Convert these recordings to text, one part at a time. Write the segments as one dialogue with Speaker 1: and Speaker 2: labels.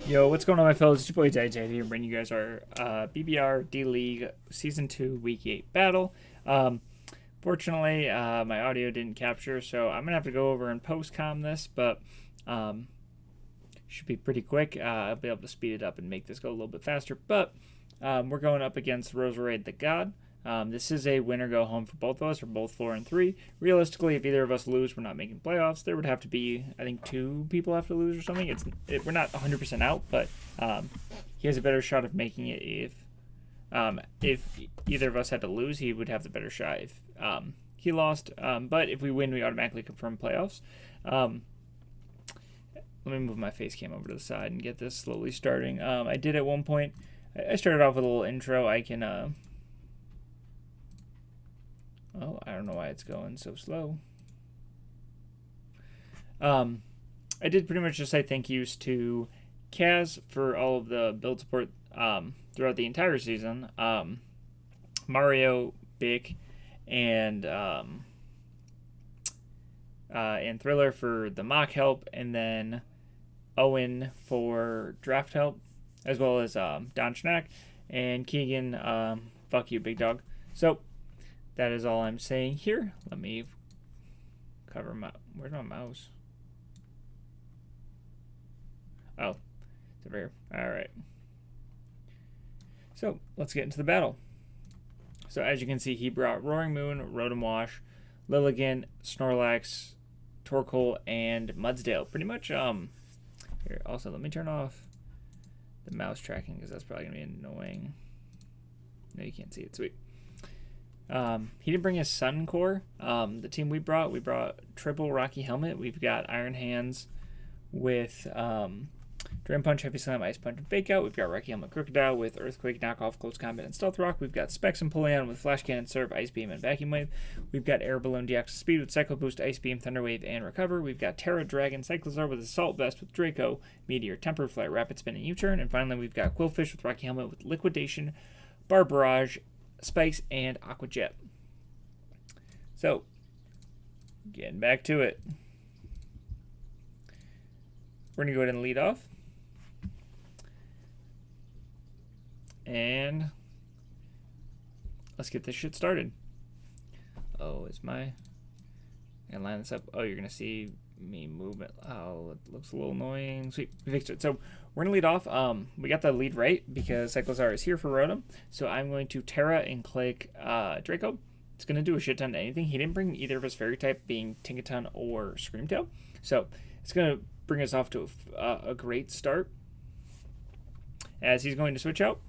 Speaker 1: Yo, what's going on, my fellas? It's your boy DyeItTight here, bringing you guys our BBR-D League Season 2 Week 8 battle. Fortunately, my audio didn't capture, so I'm going to have to go over and post-com this, but should be pretty quick. I'll be able to speed it up and make this go a little bit faster, but we're going up against Roserade the God. This is a win or go home for both of us. We're both 4-3. Realistically, if either of us lose, we're not making playoffs. There would have to be, I think, 2 people have to lose or something. We're not 100% out, but he has a better shot of making it if either of us had to lose. He would have the better shot if he lost. But if we win, we automatically confirm playoffs. Let me move my face cam over to the side and get this slowly starting. I did at one point. I started off with a little intro. I can. Oh, I don't know why it's going so slow. I did pretty much just say thank yous to Kaz for all of the build support throughout the entire season. Mario, Bick, and Thriller for the mock help, and then Owen for draft help, as well as Don Schnack and Keegan. Fuck you, big dog. So that is all I'm saying here. Let me cover my... Where's my mouse? Oh, it's over here. All right. So let's get into the battle. So as you can see, he brought Roaring Moon, Rotom Wash, Lilligant, Snorlax, Torkoal, and Mudsdale. Pretty much, here, also, let me turn off the mouse tracking because that's probably going to be annoying. No, you can't see it. Sweet. He didn't bring his Sun Core. The team we brought triple Rocky Helmet. We've got Iron Hands with Drain Punch, Heavy Slam, Ice Punch, and Fake Out. We've got Rocky Helmet Crocodile with Earthquake, Knockoff, Close Combat, and Stealth Rock. We've got Specs and Empoleon with Flash Cannon, Surf, Ice Beam, and Vacuum Wave. We've got Air Balloon Deoxys Speed with Cycle Boost, Ice Beam, Thunder Wave, and Recover. We've got Terra Dragon Cyclizar with Assault Vest with Draco, Meteor, Temper, Flight, Rapid Spin, and U-Turn. And finally, we've got Quillfish with Rocky Helmet with Liquidation, Barbarage, Spikes, and Aqua Jet. So, getting back to it. We're going to go ahead and lead off. And let's get this shit started. Oh, is my... I can line this up. Oh, you're going to see me move it. Oh, it looks a little annoying. Sweet, we fixed it. So we're going to lead off. We got the lead right because Cyclizar is here for Rotom. So I'm going to Terra and click Draco. It's going to do a shit ton to anything. He didn't bring either of his fairy type, being Tinkaton or Screamtail. So it's going to bring us off to a great start. As he's going to switch out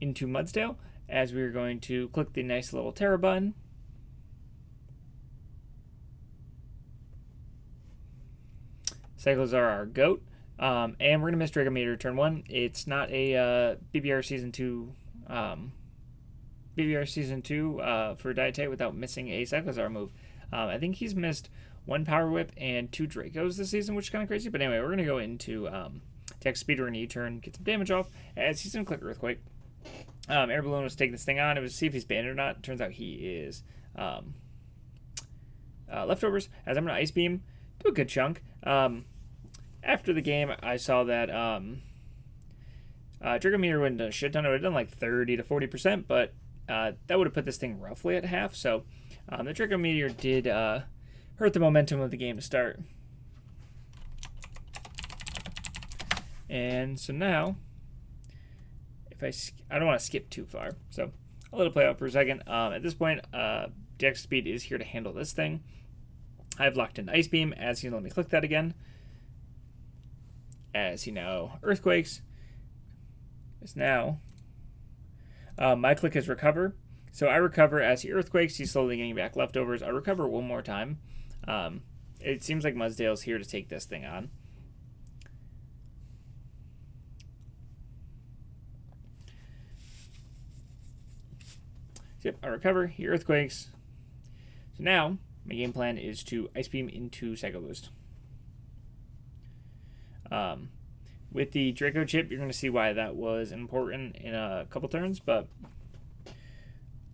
Speaker 1: into Mudsdale, as we're going to click the nice little Terra button. Cyclizar our goat. And we're going to miss Draco Meteor turn 1. It's not a BBR Season 2... BBR Season 2 for DyeItTight without missing a Cyclizar move. I think he's missed 1 Power Whip and 2 Dracos this season, which is kind of crazy. But anyway, we're going to go into Tech Speed. We're going to U-turn, get some damage off, as he's going to click Earthquake. Air Balloon was taking this thing on. It was to see if he's banned or not. Turns out he is leftovers, as I'm going to Ice Beam. Do a good chunk. After the game, I saw that Draco Meteor wouldn't have done a shit ton. It would have done like 30 to 40%, but that would have put this thing roughly at half. So the Draco Meteor did hurt the momentum of the game to start. And so now, if I don't want to skip too far, so I'll let it play out for a second. At this point, Dex Speed is here to handle this thing. I've locked in Ice Beam, as you let me click that again. As he now Earthquakes. Is now my click is Recover. So I recover as he Earthquakes. He's slowly getting back leftovers. I recover one more time. It seems like Mudsdale's here to take this thing on. So yep, I recover. He Earthquakes. So now my game plan is to Ice Beam into Psycho Boost. With the Draco chip, you're going to see why that was important in a couple turns, but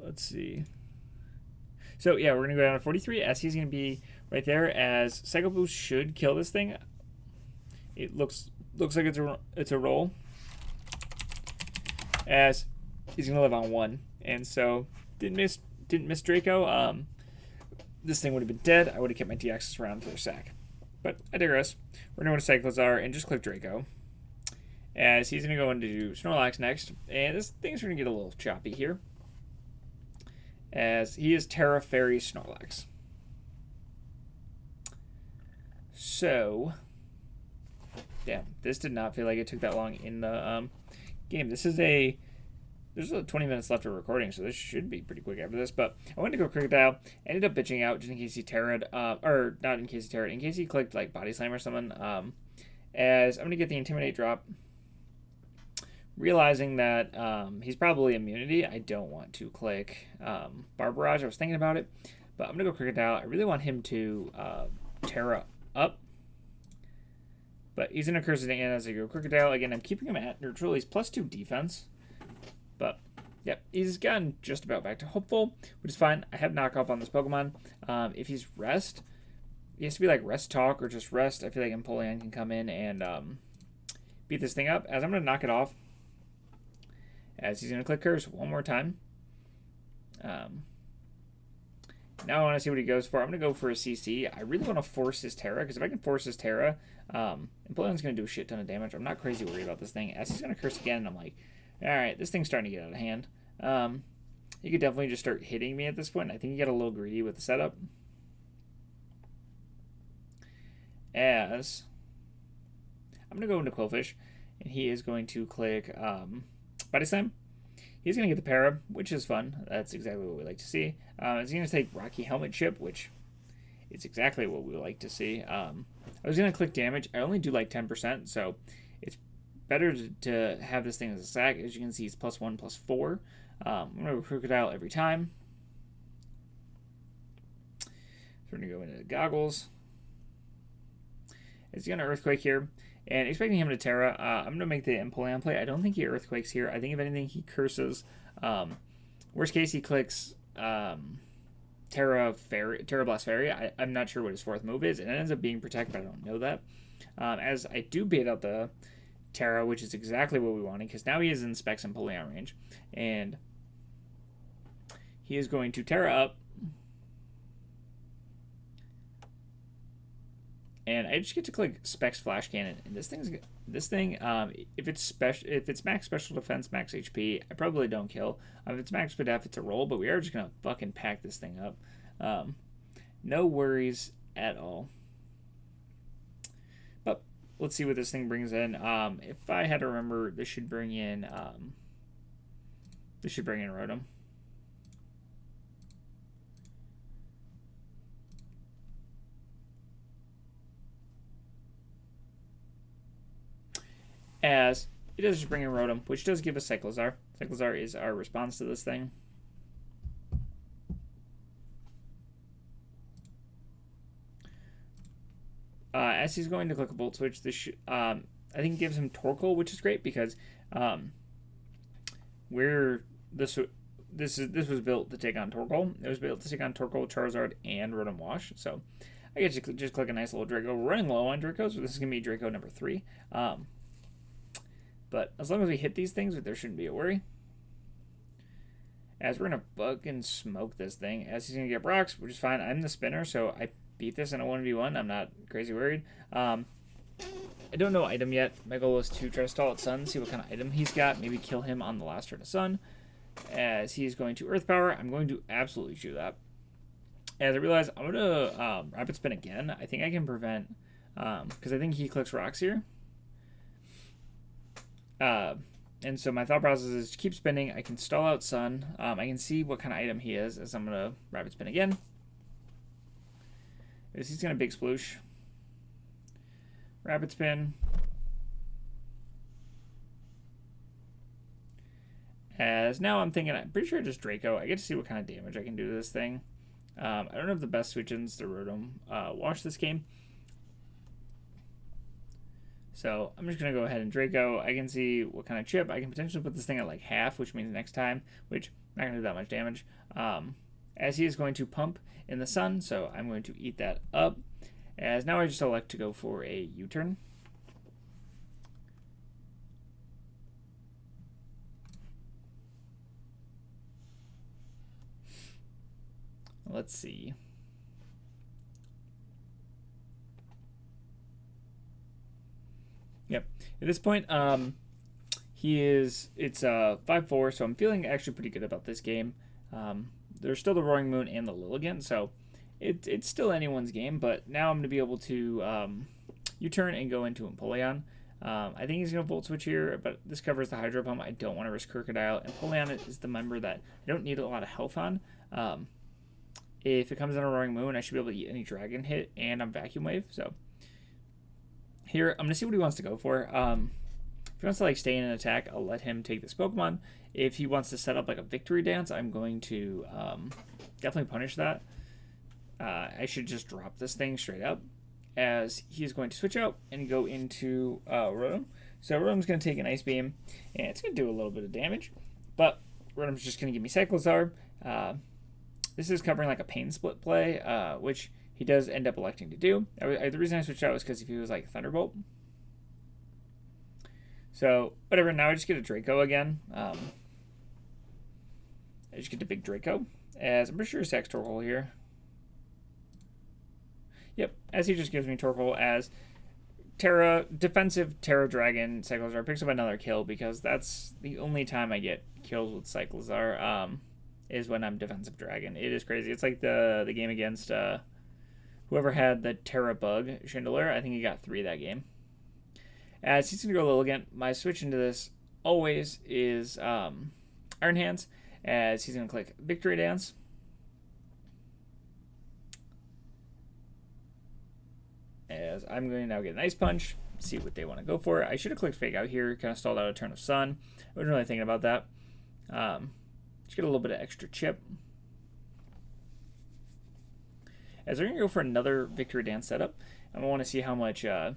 Speaker 1: let's see. So yeah, we're going to go down to 43. SC is going to be right there, as Psycho Boost should kill this thing. It looks like it's a roll, as he's gonna live on 1, and so didn't miss Draco. This thing would have been dead. I would have kept my DXs around for a sack, but I digress. We're gonna go to Cyclizar and just click Draco, as he's gonna go into Snorlax next, and this thing's gonna get a little choppy here, as he is Terra Fairy Snorlax. So, damn, this did not feel like it took that long in the game. There's a 20 minutes left of recording, so this should be pretty quick after this. But I went to go Crocodile, ended up bitching out just in case he terra'd, or not in case he terra'd, in case he clicked like Body Slam or something. As I'm gonna get the Intimidate drop, realizing that he's probably immunity. I don't want to click Barbarage. I was thinking about it, but I'm gonna go Crocodile. I really want him to Terra up, but he's gonna curse it in as I go Crocodile. Again, I'm keeping him at neutral. He's +2 defense, but yep, he's gotten just about back to hopeful, which is fine. I have knockoff on this Pokemon. If he's rest, he has to be like rest talk or just rest. I feel like Empoleon can come in and beat this thing up, as I'm gonna knock it off, as he's gonna click curse one more time. Now I want to see what he goes for. I'm going to go for a CC. I really want to force his Terra, because if I can force his Terra, Empoleon's going to do a shit ton of damage. I'm not crazy worried about this thing. As he's going to curse again, and I'm like, alright, this thing's starting to get out of hand. He could definitely just start hitting me at this point. I think he got a little greedy with the setup. As I'm going to go into Quillfish, and he is going to click Body Slam. He's going to get the para, which is fun. That's exactly what we like to see. He's going to take Rocky Helmet Chip, which is exactly what we like to see. I was going to click damage. I only do like 10%, so it's better to have this thing as a sack. As you can see, it's +1, +4. I'm going to go Crocodile every time. So we're going to go into the Goggles. He's going to Earthquake here. And expecting him to Terra, I'm going to make the Empoleon play. I don't think he Earthquakes here. I think if anything, he curses. Worst case, he clicks Terra Blast Fairy. I'm not sure what his 4th move is. It ends up being Protect, but I don't know that. As I do bait out the Terra, which is exactly what we wanted, because now he is in Specs and Empoleon range. And he is going to Terra up. And I just get to click Specs Flash Cannon, and this thing, if it's max special defense, max HP, I probably don't kill. If it's max def, it's a roll, but we are just gonna fucking pack this thing up. No worries at all. But let's see what this thing brings in. If I had to remember, this should bring in Rotom. As it does just bring in Rotom, which does give us Cyclizar. Cyclizar is our response to this thing. As he's going to click a Volt Switch, this I think it gives him Torkoal, which is great because this was built to take on Torkoal. It was built to take on Torkoal, Charizard, and Rotom Wash. So I get to just click a nice little Draco. We're running low on Dracos, so this is gonna be Draco number 3. But as long as we hit these things, there shouldn't be a worry. As we're going to fucking smoke this thing. As he's going to get rocks, which is fine. I'm the spinner, so I beat this in a 1v1. I'm not crazy worried. I don't know item yet. My goal is to try to stall at Sun, see what kind of item he's got. Maybe kill him on the last turn of Sun. As he's going to Earth Power, I'm going to absolutely shoot that. As I realize, I'm going to Rapid Spin again. I think I can prevent, because I think he clicks rocks here. And so my thought process is to keep spinning. I can stall out Sun. I can see what kind of item he is as I'm going to Rapid Spin again. As he's going to Big Sploosh. Rapid Spin. As now I'm thinking, I'm pretty sure just Draco. I get to see what kind of damage I can do to this thing. I don't have the best switch-ins to Rotom Wash this game. So I'm just going to go ahead and Draco. I can see what kind of chip. I can potentially put this thing at like half, which means next time, which I'm not going to do that much damage. As he is going to pump in the Sun, so I'm going to eat that up. As now I just elect to go for a U-turn. Let's see. Yep. At this point, it's 5-4, so I'm feeling actually pretty good about this game. There's still the Roaring Moon and the Lilligant, so it's still anyone's game, but now I'm going to be able to U-turn and go into Empoleon. I think he's going to Volt Switch here, but this covers the Hydro Pump. I don't want to risk Crocodile. Empoleon is the member that I don't need a lot of health on. If it comes on a Roaring Moon, I should be able to eat any Dragon hit, and I'm Vacuum Wave, so here, I'm going to see what he wants to go for. If he wants to like stay in an attack, I'll let him take this Pokemon. If he wants to set up like a Victory Dance, I'm going to definitely punish that. I should just drop this thing straight up, as he's going to switch out and go into Rotom. So Rotom's going to take an Ice Beam, and it's going to do a little bit of damage, but Rotom's just going to give me Cyclizar. This is covering like a Pain Split play, which he does end up electing to do. The reason I switched out was because if he was like Thunderbolt. So, whatever, now I just get a Draco again. I just get the big Draco, as I'm pretty sure Sax Torkoal here. Yep, as he just gives me Torkoal as defensive Terra Dragon Cyclizar picks up another kill, because that's the only time I get kills with Cyclizar, is when I'm defensive Dragon. It is crazy. It's like the game against whoever had the Terra Bug Chandelier. I think he got 3 that game. As he's going to go Lilligant, my switch into this always is Iron Hands, as he's going to click Victory Dance. As I'm going to now get an Ice Punch, see what they want to go for. I should have clicked Fake Out here, kind of stalled out a turn of Sun. I wasn't really thinking about that. Just get a little bit of extra chip. As we're going to go for another Victory Dance setup, and I want to see how much Ice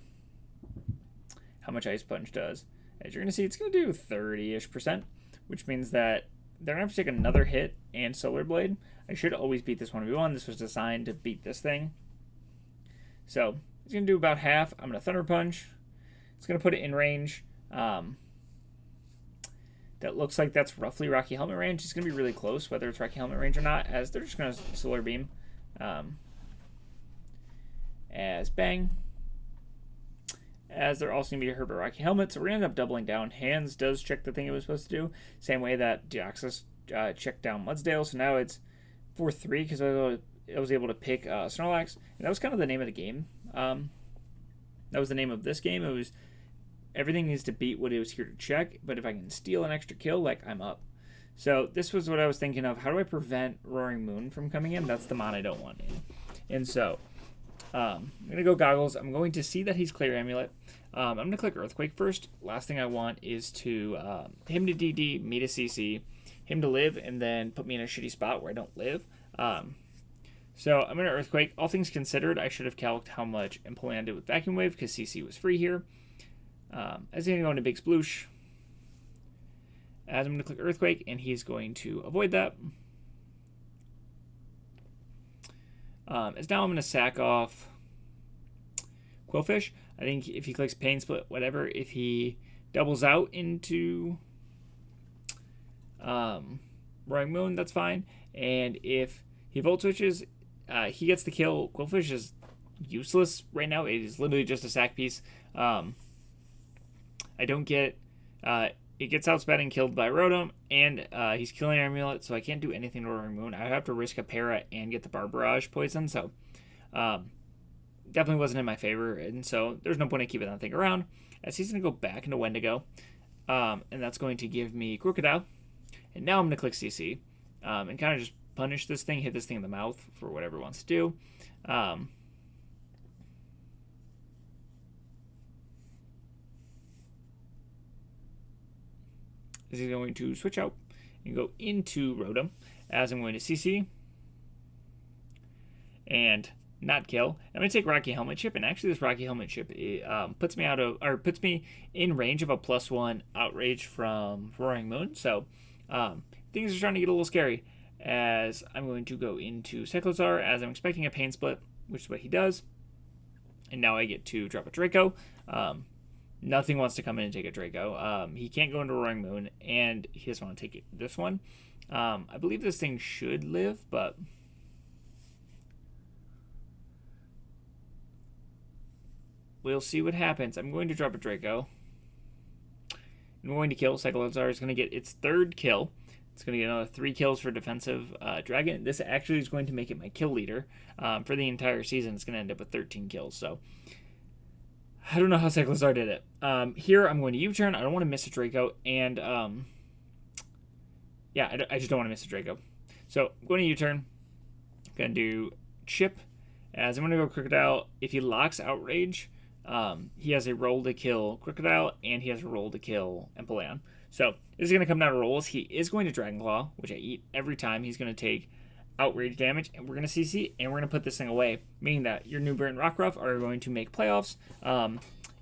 Speaker 1: Punch does. As you're going to see, it's going to do 30-ish%, which means that they're going to have to take another hit and Solar Blade. I should always beat this 1v1. This was designed to beat this thing. So it's going to do about half. I'm going to Thunder Punch. It's going to put it in range. That looks like that's roughly Rocky Helmet range. It's going to be really close, whether it's Rocky Helmet range or not, as they're just going to Solar Beam. As bang. As they're also going to be hurt by Rocky Helmet, so we're going to end up doubling down. Hands does check the thing it was supposed to do. Same way that Deoxys checked down Mudsdale, so now it's 4-3 because I was able to pick Snorlax. And that was kind of the name of the game. That was the name of this game. It was everything needs to beat what it was here to check, but if I can steal an extra kill, like, I'm up. So this was what I was thinking of. How do I prevent Roaring Moon from coming in? That's the mon I don't want in. And so I'm going to go Goggles. I'm going to see that he's Clear Amulet. I'm going to click Earthquake first. Last thing I want is to him to DD, me to CC, him to live, and then put me in a shitty spot where I don't live. So I'm going to Earthquake. All things considered, I should have calced how much Empoleon did with Vacuum Wave because CC was free here. As he's going to go into Big Sploosh. As I'm going to click Earthquake, and he's going to avoid that. As now I'm going to sack off Quillfish. I think if he clicks Pain Split, whatever, if he doubles out into Roaring Moon, that's fine. And if he Volt Switches, he gets the kill. Quillfish is useless right now. It is literally just a sack piece. I don't get... it gets outsped and killed by Rotom, and he's killing Amulet, so I can't do anything to Roaring Moon. I have to risk a Para and get the Barbarage poison, so definitely wasn't in my favor, and so there's no point in keeping that thing around, as he's going to go back into Wendigo, and that's going to give me Crocodile, and now I'm going to click CC, and kind of just punish this thing, hit this thing in the mouth for whatever it wants to do. Is he's going to switch out and go into Rotom, as I'm going to CC and not kill. I'm going to take Rocky Helmet Chip, and actually this Rocky Helmet Chip puts me in range of a +1 Outrage from Roaring Moon. So things are starting to get a little scary, as I'm going to go into Cyclizar, as I'm expecting a Pain Split, which is what he does. And now I get to drop a Draco. Nothing wants to come in and take a Draco. He can't go into Roaring Moon, and he doesn't want to take this one. I believe this thing should live, but we'll see what happens. I'm going to drop a Draco. I'm going to kill. Cyclozar is going to get its 3rd kill. It's going to get another 3 kills for defensive dragon. This actually is going to make it my kill leader for the entire season. It's going to end up with 13 kills. So I don't know how Cyclozar did it. Here I'm going to U-turn. I don't want to miss a Draco, and yeah, I just don't want to miss a Draco. So I'm going to U-turn. I'm going to do chip. As I'm going to go Crocodile. If he locks Outrage, he has a roll to kill Crocodile, and he has a roll to kill Empoleon. So this is going to come down to rolls. He is going to Dragon Claw, which I eat every time. He's going to take Outrage damage, and we're going to CC, and we're going to put this thing away, meaning that your Noober and Rockruff are going to make playoffs.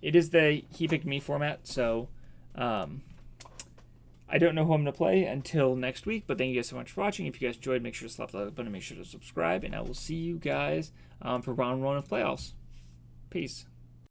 Speaker 1: It is the He Picked Me format, so I don't know who I'm going to play until next week, but thank you guys so much for watching. If you guys enjoyed, make sure to slap the like button and make sure to subscribe, and I will see you guys for round 1 of playoffs. Peace.